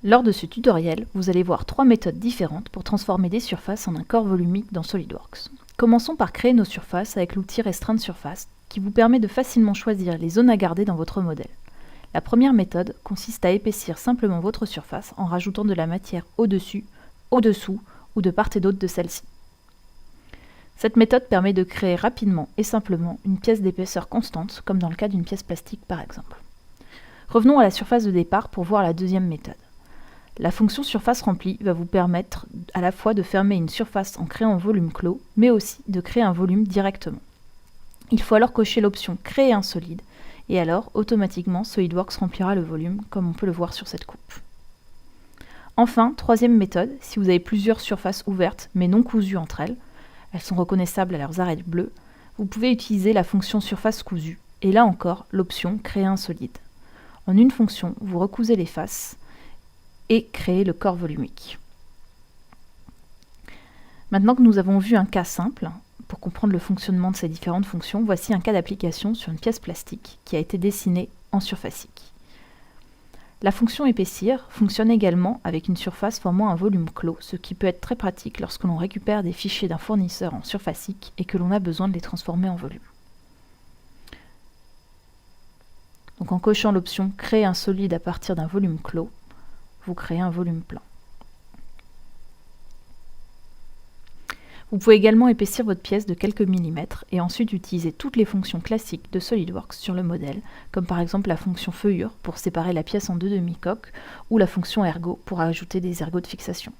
Lors de ce tutoriel, vous allez voir 3 méthodes différentes pour transformer des surfaces en un corps volumique dans SolidWorks. Commençons par créer nos surfaces avec l'outil Restreindre surface, qui vous permet de facilement choisir les zones à garder dans votre modèle. La première méthode consiste à épaissir simplement votre surface en rajoutant de la matière au-dessus, au-dessous ou de part et d'autre de celle-ci. Cette méthode permet de créer rapidement et simplement une pièce d'épaisseur constante, comme dans le cas d'une pièce plastique par exemple. Revenons à la surface de départ pour voir la deuxième méthode. La fonction surface remplie va vous permettre à la fois de fermer une surface en créant un volume clos, mais aussi de créer un volume directement. Il faut alors cocher l'option Créer un solide, et alors automatiquement SolidWorks remplira le volume, comme on peut le voir sur cette coupe. Enfin, troisième méthode, si vous avez plusieurs surfaces ouvertes mais non cousues entre elles, elles sont reconnaissables à leurs arêtes bleues, vous pouvez utiliser la fonction surface cousue, et là encore l'option Créer un solide. En une fonction, vous recousez les faces, et créer le corps volumique. Maintenant que nous avons vu un cas simple, pour comprendre le fonctionnement de ces différentes fonctions, voici un cas d'application sur une pièce plastique qui a été dessinée en surfacique. La fonction épaissir fonctionne également avec une surface formant un volume clos, ce qui peut être très pratique lorsque l'on récupère des fichiers d'un fournisseur en surfacique et que l'on a besoin de les transformer en volume. Donc en cochant l'option Créer un solide à partir d'un volume clos, vous créez un volume plein. Vous pouvez également épaissir votre pièce de quelques millimètres et ensuite utiliser toutes les fonctions classiques de SolidWorks sur le modèle, comme par exemple la fonction feuillure pour séparer la pièce en deux demi-coques ou la fonction ergot pour ajouter des ergots de fixation.